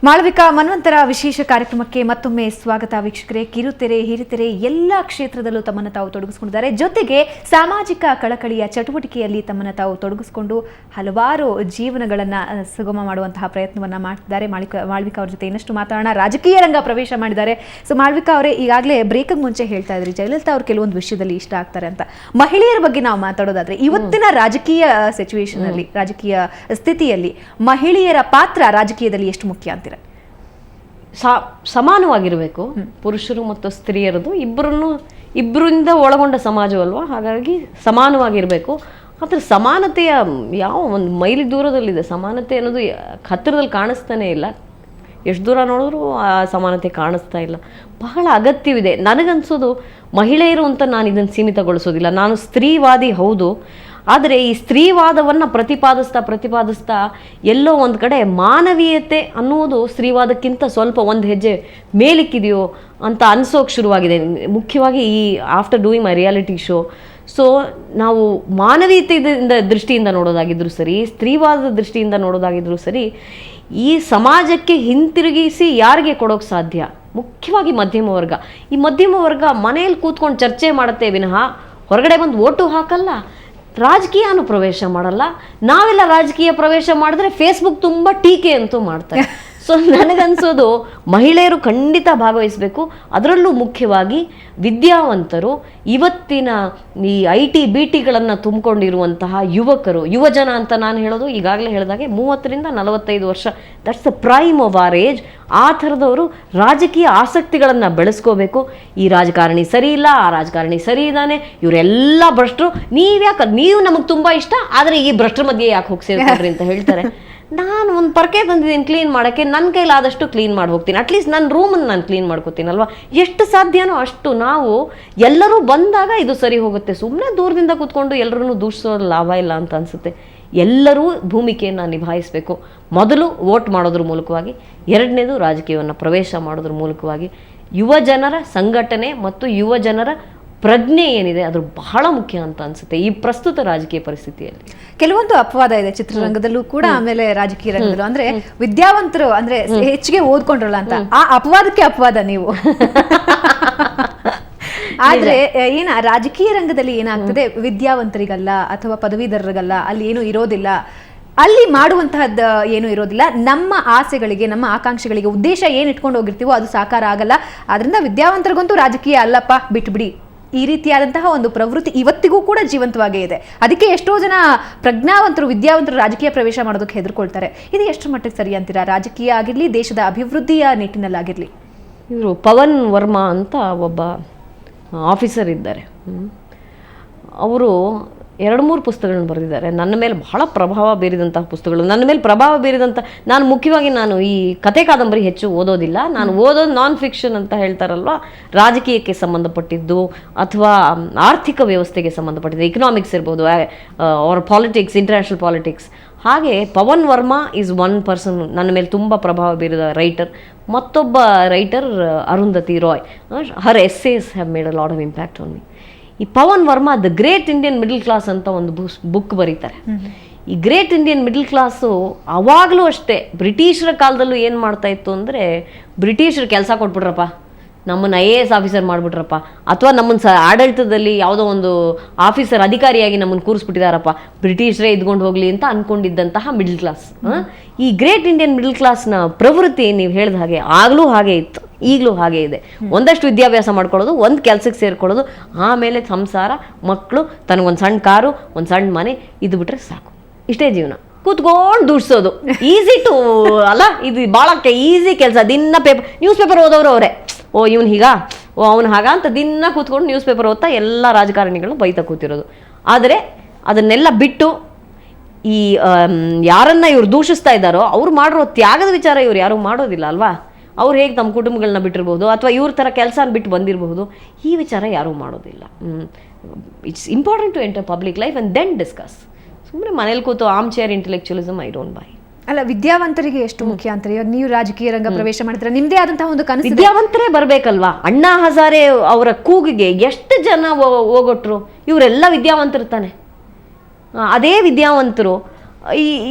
ಮಾಳವಿಕಾ ಮನ್ವಂತರ ವಿಶೇಷ ಕಾರ್ಯಕ್ರಮಕ್ಕೆ ಮತ್ತೊಮ್ಮೆ ಸ್ವಾಗತ ವೀಕ್ಷಕರೇ. ಕಿರುತೆರೆ ಹಿರಿತೆರೆ ಎಲ್ಲ ಕ್ಷೇತ್ರದಲ್ಲೂ ತಮ್ಮನ್ನು ತಾವು ತೊಡಗಿಸಿಕೊಂಡಿದ್ದಾರೆ. ಜೊತೆಗೆ ಸಾಮಾಜಿಕ ಕಳಕಳಿಯ ಚಟುವಟಿಕೆಯಲ್ಲಿ ತಮ್ಮನ್ನು ತಾವು ತೊಡಗಿಸಿಕೊಂಡು ಹಲವಾರು ಜೀವನಗಳನ್ನು ಸುಗಮ ಮಾಡುವಂತಹ ಪ್ರಯತ್ನವನ್ನು ಮಾಡ್ತಿದ್ದಾರೆ. ಮಾಳವಿಕಾ ಅವ್ರ ಜೊತೆ ಇನ್ನಷ್ಟು ಮಾತಾಡೋಣ. ರಾಜಕೀಯ ರಂಗ ಪ್ರವೇಶ ಮಾಡಿದ್ದಾರೆ. ಸೊ ಮಾಳವಿಕಾ ಅವರೇ, ಈಗಾಗಲೇ ಬ್ರೇಕ್ಗೆ ಮುಂಚೆ ಹೇಳ್ತಾ ಇದ್ರಿ ಜಯಲಲಿತಾ ಅವರು ಕೆಲವೊಂದು ವಿಷಯದಲ್ಲಿ ಇಷ್ಟ ಆಗ್ತಾರೆ ಅಂತ. ಮಹಿಳೆಯರ ಬಗ್ಗೆ ನಾವು ಮಾತಾಡೋದಾದ್ರೆ ಇವತ್ತಿನ ರಾಜಕೀಯ ಸಿಚುವೇಶನ್ ಅಲ್ಲಿ, ರಾಜಕೀಯ ಸ್ಥಿತಿಯಲ್ಲಿ ಮಹಿಳೆಯರ ಪಾತ್ರ ರಾಜಕೀಯದಲ್ಲಿ ಎಷ್ಟು ಮುಖ್ಯ ಅಂತೀರ? ಸಮಾನವಾಗಿರಬೇಕು. ಪುರುಷರು ಮತ್ತು ಸ್ತ್ರೀಯರದು ಇಬ್ಬರಿಂದ ಒಳಗೊಂಡ ಸಮಾಜವಲ್ವಾ, ಹಾಗಾಗಿ ಸಮಾನವಾಗಿರಬೇಕು. ಆದರೆ ಸಮಾನತೆಯ ಯಾವ ಒಂದು ಮೈಲಿ ದೂರದಲ್ಲಿದೆ. ಸಮಾನತೆ ಅನ್ನೋದು ಹತ್ತಿರದಲ್ಲಿ ಕಾಣಿಸ್ತಾನೆ ಇಲ್ಲ. ಎಷ್ಟು ದೂರ ನೋಡಿದ್ರು ಆ ಸಮಾನತೆ ಕಾಣಿಸ್ತಾ ಇಲ್ಲ. ಬಹಳ ಅಗತ್ಯವಿದೆ. ನನಗನ್ಸೋದು ಮಹಿಳೆಯರು ಅಂತ ನಾನು ಇದನ್ನು ಸೀಮಿತಗೊಳಿಸೋದಿಲ್ಲ. ನಾನು ಸ್ತ್ರೀವಾದಿ ಹೌದು, ಆದರೆ ಈ ಸ್ತ್ರೀವಾದವನ್ನು ಪ್ರತಿಪಾದಿಸ್ತಾ ಎಲ್ಲೋ ಒಂದು ಕಡೆ ಮಾನವೀಯತೆ ಅನ್ನುವುದು ಸ್ತ್ರೀವಾದಕ್ಕಿಂತ ಸ್ವಲ್ಪ ಒಂದು ಹೆಜ್ಜೆ ಮೇಲಿಕ್ಕಿದೆಯೋ ಅಂತ ಅನ್ಸೋಕೆ ಶುರುವಾಗಿದೆ. ಮುಖ್ಯವಾಗಿ ಈ after doing my reality show. So ನಾವು ಮಾನವೀಯತೆಯಿಂದ ದೃಷ್ಟಿಯಿಂದ ನೋಡೋದಾಗಿದ್ರೂ ಸರಿ, ಸ್ತ್ರೀವಾದದ ದೃಷ್ಟಿಯಿಂದ ನೋಡೋದಾಗಿದ್ರೂ ಸರಿ, ಈ ಸಮಾಜಕ್ಕೆ ಹಿಂತಿರುಗಿಸಿ ಯಾರಿಗೆ ಕೊಡೋಕೆ ಸಾಧ್ಯ? ಮುಖ್ಯವಾಗಿ ಮಧ್ಯಮ ವರ್ಗ. ಈ ಮಧ್ಯಮ ವರ್ಗ ಮನೆಯಲ್ಲಿ ಕೂತ್ಕೊಂಡು ಚರ್ಚೆ ಮಾಡುತ್ತೆ ವಿನಃ ಹೊರಗಡೆ ಬಂದು ಓಟು ಹಾಕಲ್ಲ, ರಾಜಕೀಯನೂ ಪ್ರವೇಶ ಮಾಡಲ್ಲ. ನಾವೆಲ್ಲ ರಾಜಕೀಯ ಪ್ರವೇಶ ಮಾಡಿದ್ರೆ ಫೇಸ್ಬುಕ್ ತುಂಬ ಟೀಕೆ ಅಂತೂ ಮಾಡ್ತಾರೆ. ಸೊ ನನಗನ್ಸೋದು ಮಹಿಳೆಯರು ಖಂಡಿತ ಭಾಗವಹಿಸಬೇಕು. ಅದರಲ್ಲೂ ಮುಖ್ಯವಾಗಿ ವಿದ್ಯಾವಂತರು, ಇವತ್ತಿನ ಈ IT BTಗಳನ್ನು ತುಂಬಿಕೊಂಡಿರುವಂತಹ ಯುವಕರು, ಯುವಜನ ಅಂತ ನಾನು ಹೇಳೋದು ಈಗಾಗಲೇ ಹೇಳಿದಾಗೆ 30 ರಿಂದ 45 ವರ್ಷ, that's the prime of our age. ಆ ಥರದವರು ರಾಜಕೀಯ ಆಸಕ್ತಿಗಳನ್ನು ಬೆಳೆಸ್ಕೋಬೇಕು. ಈ ರಾಜಕಾರಣಿ ಸರಿ ಇಲ್ಲ, ಆ ರಾಜಕಾರಣಿ ಸರಿ ಇದ್ದಾನೆ, ಇವರೆಲ್ಲ ಭ್ರಷ್ಟರು, ನೀವು ನಮಗೆ ತುಂಬ ಇಷ್ಟ, ಆದರೆ ಈ ಭ್ರಷ್ಟರ ಮಧ್ಯೆ ಯಾಕೆ ಹೋಗಿ ಸೇರ್ಕೊಡ್ರಿ ಅಂತ ಹೇಳ್ತಾರೆ. ನಾನು ಒಂದು ಪರ್ಕೆ ತಂದಿದ್ದೀನಿ ಕ್ಲೀನ್ ಮಾಡೋಕ್ಕೆ, ನನ್ನ ಕೈಲಾದಷ್ಟು ಕ್ಲೀನ್ ಮಾಡಿ ಹೋಗ್ತೀನಿ. ಅಟ್ಲೀಸ್ಟ್ ನನ್ನ ರೂಮನ್ನು ನಾನು ಕ್ಲೀನ್ ಮಾಡ್ಕೋತೀನಲ್ವ. ಎಷ್ಟು ಸಾಧ್ಯನೋ ಅಷ್ಟು ನಾವು ಎಲ್ಲರೂ ಬಂದಾಗ ಇದು ಸರಿ ಹೋಗುತ್ತೆ. ಸುಮ್ಮನೆ ದೂರದಿಂದ ಕೂತ್ಕೊಂಡು ಎಲ್ಲರೂ ದೂಷಿಸೋದು ಲಾಭ ಇಲ್ಲ ಅಂತ ಅನಿಸುತ್ತೆ. ಎಲ್ಲರೂ ಭೂಮಿಕೆಯನ್ನು ನಿಭಾಯಿಸಬೇಕು. ಮೊದಲು ವೋಟ್ ಮಾಡೋದ್ರ ಮೂಲಕವಾಗಿ, ಎರಡನೇದು ರಾಜಕೀಯವನ್ನು ಪ್ರವೇಶ ಮಾಡೋದ್ರ ಮೂಲಕವಾಗಿ. ಯುವ ಜನರ ಸಂಘಟನೆ ಮತ್ತು ಯುವ ಜನರ ಪ್ರಜ್ಞೆ ಏನಿದೆ ಅದು ಬಹಳ ಮುಖ್ಯ ಅಂತ ಅನ್ಸುತ್ತೆ ಈ ಪ್ರಸ್ತುತ ರಾಜಕೀಯ ಪರಿಸ್ಥಿತಿಯಲ್ಲಿ. ಕೆಲವೊಂದು ಅಪವಾದ ಇದೆ ಚಿತ್ರರಂಗದಲ್ಲೂ ಕೂಡ, ಆಮೇಲೆ ರಾಜಕೀಯ ರಂಗದಲ್ಲೂ. ಅಂದ್ರೆ ವಿದ್ಯಾವಂತರು ಅಂದ್ರೆ ಹೆಚ್ಚಿಗೆ ಓದ್ಕೊಂಡ್ರಲ್ಲ ಅಂತ ಆ ಅಪವಾದಕ್ಕೆ ಅಪವಾದ ನೀವು. ಆದ್ರೆ ರಾಜಕೀಯ ರಂಗದಲ್ಲಿ ಏನಾಗ್ತದೆ, ವಿದ್ಯಾವಂತರಿಗಲ್ಲ ಅಥವಾ ಪದವೀಧರರಿಗಲ್ಲ ಅಲ್ಲಿ ಏನು ಇರೋದಿಲ್ಲ, ಅಲ್ಲಿ ಮಾಡುವಂತಹದ್ದು ಏನು ಇರೋದಿಲ್ಲ. ನಮ್ಮ ಆಸೆಗಳಿಗೆ, ನಮ್ಮ ಆಕಾಂಕ್ಷೆಗಳಿಗೆ, ಉದ್ದೇಶ ಏನ್ ಇಟ್ಕೊಂಡು ಹೋಗಿರ್ತೀವೋ ಅದು ಸಾಕಾರ ಆಗಲ್ಲ. ಆದ್ರಿಂದ ವಿದ್ಯಾವಂತರಿಗಂತೂ ರಾಜಕೀಯ ಅಲ್ಲಪ್ಪ, ಬಿಟ್ಬಿಡಿ, ಈ ರೀತಿಯಾದಂತಹ ಒಂದು ಪ್ರವೃತ್ತಿ ಇವತ್ತಿಗೂ ಕೂಡ ಜೀವಂತವಾಗೇ ಇದೆ. ಅದಕ್ಕೆ ಎಷ್ಟೋ ಜನ ಪ್ರಜ್ಞಾವಂತರು, ವಿದ್ಯಾವಂತರು ರಾಜಕೀಯ ಪ್ರವೇಶ ಮಾಡೋದಕ್ಕೆ ಹೆದರ್ಕೊಳ್ತಾರೆ. ಇದು ಎಷ್ಟು ಮಟ್ಟಿಗೆ ಸರಿ ಅಂತೀರಾ? ರಾಜಕೀಯ ಆಗಿರ್ಲಿ, ದೇಶದ ಅಭಿವೃದ್ಧಿಯ ನಿಟ್ಟಿನಲ್ಲಾಗಿರ್ಲಿ. ಇವರು ಪವನ್ ವರ್ಮಾ ಅಂತ ಒಬ್ಬ ಆಫೀಸರ್ ಇದ್ದಾರೆ. ಅವರು 2-3 ಪುಸ್ತಕಗಳನ್ನು ಬರೆದಿದ್ದಾರೆ. ನನ್ನ ಮೇಲೆ ಬಹಳ ಪ್ರಭಾವ ಬೀರಿದಂತಹ ಪುಸ್ತಕಗಳು. ನನ್ನ ಮೇಲೆ ಪ್ರಭಾವ ಬೀರಿದಂಥ, ನಾನು ಈ ಕತೆ ಕಾದಂಬರಿ ಹೆಚ್ಚು ಓದೋದಿಲ್ಲ. ನಾನು ಓದೋದು ನಾನ್ ಫಿಕ್ಷನ್ ಅಂತ ಹೇಳ್ತಾರಲ್ವ, ರಾಜಕೀಯಕ್ಕೆ ಸಂಬಂಧಪಟ್ಟಿದ್ದು ಅಥವಾ ಆರ್ಥಿಕ ವ್ಯವಸ್ಥೆಗೆ ಸಂಬಂಧಪಟ್ಟಿದ್ದು, ಎಕನಾಮಿಕ್ಸ್ ಇರ್ಬೋದು, ಅವರ ಪಾಲಿಟಿಕ್ಸ್, ಇಂಟರ್ನ್ಯಾಷನಲ್ ಪಾಲಿಟಿಕ್ಸ್. ಹಾಗೆ Pavan Varma is one person ನನ್ನ ಮೇಲೆ ತುಂಬ ಪ್ರಭಾವ ಬೀರಿದ ರೈಟರ್. ಮತ್ತೊಬ್ಬ writer Arundhati Roy. Her essays have made a lot of impact on me. ಈ Pavan Varma the great Indian middle class ಅಂತ ಒಂದು ಬುಕ್ ಬರೀತಾರೆ. ಈ ಗ್ರೇಟ್ ಇಂಡಿಯನ್ ಮಿಡಲ್ ಕ್ಲಾಸು ಅವಾಗಲೂ ಅಷ್ಟೇ, ಬ್ರಿಟಿಷರ ಕಾಲದಲ್ಲೂ ಏನು ಮಾಡ್ತಾ ಇತ್ತು ಅಂದರೆ, ಬ್ರಿಟಿಷರು ಕೆಲಸ ಕೊಟ್ಬಿಟ್ರಪ್ಪ, ನಮ್ಮನ್ನು IAS ಆಫೀಸರ್ ಮಾಡಿಬಿಟ್ರಪ್ಪ, ಅಥವಾ ನಮ್ಮನ್ನು ಆಡಳಿತದಲ್ಲಿ ಯಾವುದೋ ಒಂದು ಆಫೀಸರ್ ಅಧಿಕಾರಿಯಾಗಿ ನಮ್ಮನ್ನು ಕೂರಿಸ್ಬಿಟ್ಟಿದಾರಪ್ಪ, ಬ್ರಿಟಿಷರೇ ಇದ್ಕೊಂಡು ಹೋಗಲಿ ಅಂತ ಅಂದ್ಕೊಂಡಿದ್ದಂತಹ ಮಿಡಲ್ ಕ್ಲಾಸ್. ಈ ಗ್ರೇಟ್ ಇಂಡಿಯನ್ ಮಿಡಲ್ ಕ್ಲಾಸ್ನ ಪ್ರವೃತ್ತಿ ನೀವು ಹೇಳಿದ ಹಾಗೆ ಆಗಲೂ ಹಾಗೆ ಇತ್ತು, ಈಗಲೂ ಹಾಗೆ ಇದೆ. ಒಂದಷ್ಟು ವಿದ್ಯಾಭ್ಯಾಸ ಮಾಡ್ಕೊಳ್ಳೋದು, ಒಂದು ಕೆಲಸಕ್ಕೆ ಸೇರ್ಕೊಳ್ಳೋದು, ಆಮೇಲೆ ಸಂಸಾರ, ಮಕ್ಕಳು, ತನಗೊಂದು ಸಣ್ಣ ಕಾರು, ಒಂದು ಸಣ್ಣ ಮನೆ, ಇದು ಬಿಟ್ರೆ ಸಾಕು, ಇಷ್ಟೇ ಜೀವನ. ಕೂತ್ಕೊಂಡು ದುಡ್ಸೋದು ಈಸಿ ಟು ಅಲ್ಲ, ಇದು ಭಾಳ ಈಸಿ ಕೆಲಸ. ದಿನ ನ್ಯೂಸ್ ಪೇಪರ್ ಓದೋರು ಅವರೇ, ಓ ಇವನು ಹೀಗ, ಓ ಅವನು ಹಾಗ ಅಂತ ದಿನ ಕೂತ್ಕೊಂಡು ನ್ಯೂಸ್ ಪೇಪರ್ ಓದ್ತಾ ಎಲ್ಲ ರಾಜಕಾರಣಿಗಳು ಬೈತಾ ಕೂತಿರೋದು. ಆದರೆ ಅದನ್ನೆಲ್ಲ ಬಿಟ್ಟು ಈ ಯಾರನ್ನ ಇವ್ರು ದೂಷಿಸ್ತಾ ಇದ್ದಾರೋ ಅವ್ರು ಮಾಡಿರೋ ತ್ಯಾಗದ ವಿಚಾರ ಇವ್ರು ಯಾರೂ ಮಾಡೋದಿಲ್ಲ ಅಲ್ವಾ. ಅವ್ರು ಹೇಗೆ ತಮ್ಮ ಕುಟುಂಬಗಳನ್ನ ಬಿಟ್ಟಿರ್ಬೋದು, ಅಥವಾ ಇವ್ರ ಥರ ಕೆಲಸನ ಬಿಟ್ಟು ಬಂದಿರಬಹುದು, ಈ ವಿಚಾರ ಯಾರೂ ಮಾಡೋದಿಲ್ಲ. It's important to enter public life and then discuss. ಸುಮ್ಮನೆ ಮನೇಲಿ ಕೂತು armchair intellectualism I don't buy. ಅಲ್ಲ, ವಿದ್ಯಾವಂತರಿಗೆ ಎಷ್ಟು ಮುಖ್ಯ ಅಂತಾರೆ. ಇವಾಗ ನೀವು ರಾಜಕೀಯ ರಂಗ ಪ್ರವೇಶ ಮಾಡಿದ್ರೆ ನಿಮ್ದೇ ಆದಂತಹ ಒಂದು ಕನಸು. ವಿದ್ಯಾವಂತರೇ ಬರ್ಬೇಕಲ್ವಾ. ಅಣ್ಣಾ ಹಜಾರೆ ಅವರ ಕೂಗಿಗೆ ಎಷ್ಟು ಜನ ಹೋಗೊಟ್ರು. ಇವರೆಲ್ಲ ವಿದ್ಯಾವಂತರು. ಅದೇ ವಿದ್ಯಾವಂತರು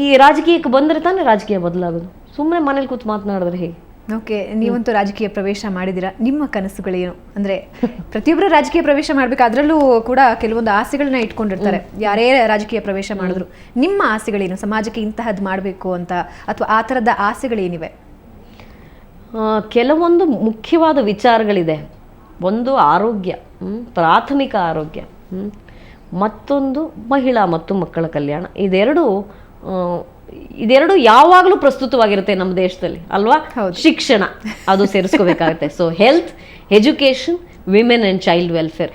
ಈ ರಾಜಕೀಯಕ್ಕೆ ಬಂದರೆ ತಾನೇ ರಾಜಕೀಯ ಬದಲಾಗೋದು. ಸುಮ್ಮನೆ ಮನೇಲಿ ಕೂತು ಮಾತನಾಡಿದ್ರೆ ಹೇಗೆ? ಓಕೆ, ನೀವಂತೂ ರಾಜಕೀಯ ಪ್ರವೇಶ ಮಾಡಿದ್ದೀರಾ. ನಿಮ್ಮ ಕನಸುಗಳೇನು? ಅಂದ್ರೆ ಪ್ರತಿಯೊಬ್ಬರು ರಾಜಕೀಯ ಪ್ರವೇಶ ಮಾಡ್ಬೇಕು, ಅದರಲ್ಲೂ ಕೂಡ ಕೆಲವೊಂದು ಆಸೆಗಳನ್ನ ಇಟ್ಕೊಂಡಿರ್ತಾರೆ ಯಾರೇ ರಾಜಕೀಯ ಪ್ರವೇಶ ಮಾಡಿದ್ರು. ನಿಮ್ಮ ಆಸೆಗಳೇನು? ಸಮಾಜಕ್ಕೆ ಇಂತಹದ್ದು ಮಾಡಬೇಕು ಅಂತ ಅಥವಾ ಆ ಥರದ ಆಸೆಗಳೇನಿವೆ? ಕೆಲವೊಂದು ಮುಖ್ಯವಾದ ವಿಚಾರಗಳಿದೆ. ಒಂದು ಆರೋಗ್ಯ, ಪ್ರಾಥಮಿಕ ಆರೋಗ್ಯ, ಮತ್ತೊಂದು ಮಹಿಳಾ ಮತ್ತು ಮಕ್ಕಳ ಕಲ್ಯಾಣ. ಇದೆರಡು ಯಾವಾಗಲೂ ಪ್ರಸ್ತುತವಾಗಿರುತ್ತೆ ನಮ್ಮ ದೇಶದಲ್ಲಿ ಅಲ್ವಾ? ಶಿಕ್ಷಣ ಅದು ಸೇರಿಸ್ಕೋಬೇಕಾಗುತ್ತೆ. So health, education, women and child welfare,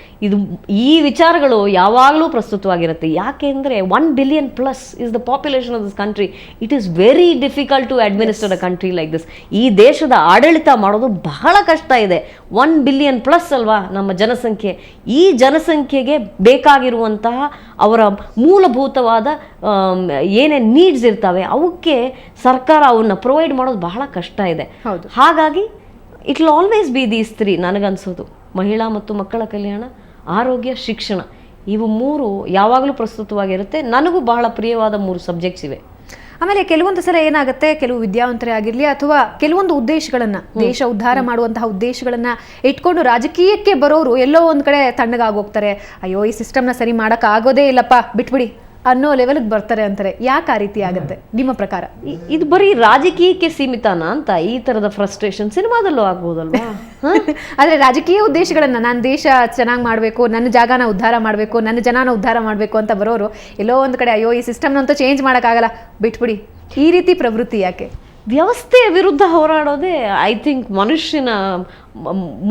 ಈ ವಿಚಾರಗಳು ಯಾವಾಗಲೂ ಪ್ರಸ್ತುತವಾಗಿರುತ್ತೆ. ಯಾಕೆಂದರೆ 1 billion+ is the population of this country. It is very difficult to administer a country like this. ಈ ದೇಶದ ಆಡಳಿತ ಮಾಡೋದು ಬಹಳ ಕಷ್ಟ ಇದೆ. 1 billion+ ಅಲ್ವಾ ನಮ್ಮ ಜನಸಂಖ್ಯೆ. ಈ ಜನಸಂಖ್ಯೆಗೆ ಬೇಕಾಗಿರುವಂತಹ ಅವರ ಮೂಲಭೂತವಾದ ಏನೇನು ನೀಡ್ಸ್ ಇರ್ತವೆ ಅವಕ್ಕೆ ಸರ್ಕಾರ ಅವನ್ನ ಪ್ರೊವೈಡ್ ಮಾಡೋದು ಬಹಳ ಕಷ್ಟ ಇದೆ. ಹಾಗಾಗಿ it will always B these 3 ನನಗನ್ಸೋದು. ಮಹಿಳಾ ಮತ್ತು ಮಕ್ಕಳ ಕಲ್ಯಾಣ, ಆರೋಗ್ಯ, ಶಿಕ್ಷಣ, ಇವು 3 ಯಾವಾಗಲೂ ಪ್ರಸ್ತುತವಾಗಿರುತ್ತೆ. ನನಗೂ ಬಹಳ ಪ್ರಿಯವಾದ 3 ಸಬ್ಜೆಕ್ಟ್ಸ್ ಇವೆ. ಆಮೇಲೆ ಕೆಲವೊಂದು ಸಲ ಏನಾಗುತ್ತೆ, ಕೆಲವು ವಿದ್ಯಾವಂತರೇ ಆಗಿರಲಿ ಅಥವಾ ಕೆಲವೊಂದು ಉದ್ದೇಶಗಳನ್ನ, ದೇಶ ಉದ್ಧಾರ ಮಾಡುವಂತಹ ಉದ್ದೇಶಗಳನ್ನ ಇಟ್ಕೊಂಡು ರಾಜಕೀಯಕ್ಕೆ ಬರೋರು ಎಲ್ಲೋ ಒಂದ್ ಕಡೆ ತಣ್ಣಗಾಗೋಗ್ತಾರೆ. ಅಯ್ಯೋ, ಈ ಸಿಸ್ಟಮ್ನ ಸರಿ ಮಾಡಕ್ ಆಗೋದೇ ಇಲ್ಲಪ್ಪ, ಬಿಟ್ಬಿಡಿ ಅನ್ನೋ ಲೆವೆಲ್ಗೆ ಬರ್ತಾರೆ ಅಂತಾರೆ. ಯಾಕೆ ಆ ರೀತಿ ಆಗುತ್ತೆ ನಿಮ್ಮ ಪ್ರಕಾರ? ಇದು ಬರೀ ರಾಜಕೀಯಕ್ಕೆ ಸೀಮಿತನಾ ಅಂತ ಈ ತರದ ಫ್ರಸ್ಟ್ರೇಷನ್ ಸಿನಿಮಾದಲ್ಲೂ ಆಗ್ಬೋದಲ್ವಾ? ಆದ್ರೆ ರಾಜಕೀಯ ಉದ್ದೇಶಗಳನ್ನ, ನಾನು ದೇಶ ಚೆನ್ನಾಗಿ ಮಾಡಬೇಕು, ನನ್ನ ಜಾಗನ ಉದ್ಧಾರ ಮಾಡಬೇಕು, ನನ್ನ ಜನನ ಉದ್ಧಾರ ಮಾಡಬೇಕು ಅಂತ ಬರೋರು ಎಲ್ಲೋ ಒಂದು ಕಡೆ ಅಯ್ಯೋ ಈ ಸಿಸ್ಟಮ್ನಂತೂ ಚೇಂಜ್ ಮಾಡೋಕ್ಕಾಗಲ್ಲ, ಬಿಟ್ಬಿಡಿ, ಈ ರೀತಿ ಪ್ರವೃತ್ತಿ ಯಾಕೆ? ವ್ಯವಸ್ಥೆಯ ವಿರುದ್ಧ ಹೋರಾಡೋದೇ ಐ ಥಿಂಕ್ ಮನುಷ್ಯನ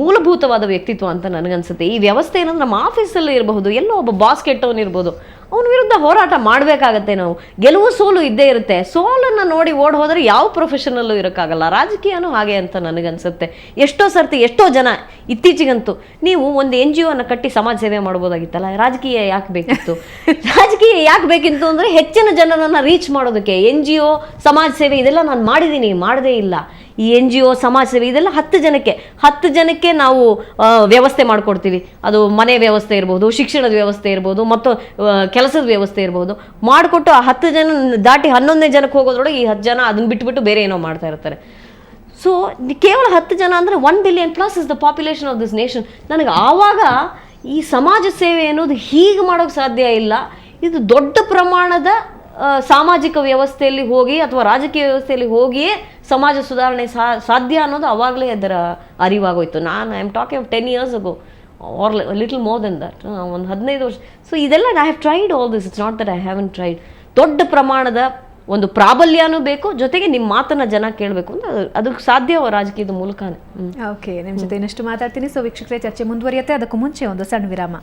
ಮೂಲಭೂತವಾದ ವ್ಯಕ್ತಿತ್ವ ಅಂತ ನನಗನ್ಸುತ್ತೆ. ಈ ವ್ಯವಸ್ಥೆ ಏನಂದ್ರೆ ನಮ್ಮ ಆಫೀಸಲ್ಲೇ ಇರಬಹುದು, ಎಲ್ಲೋ ಒಬ್ಬ ಬಾಸ್ ಕೆಟ್ಟವನು ಇರ್ಬೋದು, ಅವನ ವಿರುದ್ಧ ಹೋರಾಟ ಮಾಡಬೇಕಾಗತ್ತೆ. ನಾವು ಗೆಲುವು ಸೋಲು ಇದ್ದೇ ಇರುತ್ತೆ. ಸೋಲನ್ನು ನೋಡಿ ಓಡ್ ಹೋದರೆ ಯಾವ ಪ್ರೊಫೆಷನಲ್ಲೂ ಇರೋಕ್ಕಾಗಲ್ಲ. ರಾಜಕೀಯನೂ ಹಾಗೆ ಅಂತ ನನಗನ್ಸುತ್ತೆ. ಎಷ್ಟೋ ಸರ್ತಿ ಎಷ್ಟೋ ಜನ ಇತ್ತೀಚೆಗಂತೂ ನೀವು ಒಂದು NGO ಅನ್ನು ಕಟ್ಟಿ ಸಮಾಜ ಸೇವೆ ಮಾಡ್ಬೋದಾಗಿತ್ತಲ್ಲ, ರಾಜಕೀಯ ಯಾಕೆ ಬೇಕಿತ್ತು? ರಾಜಕೀಯ ಯಾಕೆ ಬೇಕಿತ್ತು ಅಂದರೆ ಹೆಚ್ಚಿನ ಜನರನ್ನು ರೀಚ್ ಮಾಡೋದಕ್ಕೆ. NGO, ಸಮಾಜ ಸೇವೆ ಇದೆಲ್ಲ ನಾನು ಮಾಡಿದ್ದೀನಿ, ಮಾಡದೇ ಇಲ್ಲ. ಈ NGO, ಸಮಾಜ ಸೇವೆ ಇದೆಲ್ಲ 10 ಜನಕ್ಕೆ ನಾವು ವ್ಯವಸ್ಥೆ ಮಾಡಿಕೊಡ್ತೀವಿ. ಅದು ಮನೆ ವ್ಯವಸ್ಥೆ ಇರ್ಬೋದು, ಶಿಕ್ಷಣದ ವ್ಯವಸ್ಥೆ ಇರ್ಬೋದು, ಮತ್ತು ಕೆಲಸದ ವ್ಯವಸ್ಥೆ ಇರ್ಬೋದು. ಮಾಡಿಕೊಟ್ಟು ಆ 10 ಜನ ದಾಟಿ 11ನೇ ಜನಕ್ಕೆ ಹೋಗೋದ್ರೊಳಗೆ ಈ 10 ಜನ ಅದನ್ನ ಬಿಟ್ಬಿಟ್ಟು ಬೇರೆ ಏನೋ ಮಾಡ್ತಾ ಇರ್ತಾರೆ. ಸೊ ಕೇವಲ 10 ಜನ ಅಂದರೆ 1 billion+ is the population of this nation. ನನಗೆ ಆವಾಗ ಈ ಸಮಾಜ ಸೇವೆ ಅನ್ನೋದು ಹೀಗೆ ಮಾಡೋಕ್ಕೆ ಸಾಧ್ಯ ಇಲ್ಲ. ಇದು ದೊಡ್ಡ ಪ್ರಮಾಣದ ಸಾಮಾಜಿಕ ವ್ಯವಸ್ಥೆಯಲ್ಲಿ ಹೋಗಿ ಅಥವಾ ರಾಜಕೀಯ ವ್ಯವಸ್ಥೆಯಲ್ಲಿ ಹೋಗಿಯೇ ಸಮಾಜ ಸುಧಾರಣೆ ಸಾಧ್ಯ ಅನ್ನೋದು ಅವಾಗಲೇ ಅದರ ಅರಿವಾಗೋಯ್ತು. I am talking of 10 years ago or little more then that, ಒಂದು 15 ವರ್ಷ. ಸೊ ಇದೆಲ್ಲ I have tried all this. It's not that I haven't tried. ದೊಡ್ಡ ಪ್ರಮಾಣದ ಒಂದು ಪ್ರಾಬಲ್ಯನೂ ಬೇಕು, ಜೊತೆಗೆ ನಿಮ್ಮ ಮಾತನ್ನ ಜನ ಕೇಳಬೇಕು ಅಂತ ಅದಕ್ಕೆ ಸಾಧ್ಯ ರಾಜಕೀಯದ ಮೂಲಕನೇ. ಓಕೆ, ನಿಮ್ಮ ಜೊತೆ ಇನ್ನಷ್ಟು ಮಾತಾಡ್ತೀನಿ. ಸೊ ವೀಕ್ಷಕರೇ, ಚರ್ಚೆ ಮುಂದುವರಿಯುತ್ತೆ. ಅದಕ್ಕೂ ಮುಂಚೆ ಒಂದು ಸಣ್ಣ ವಿರಾಮ.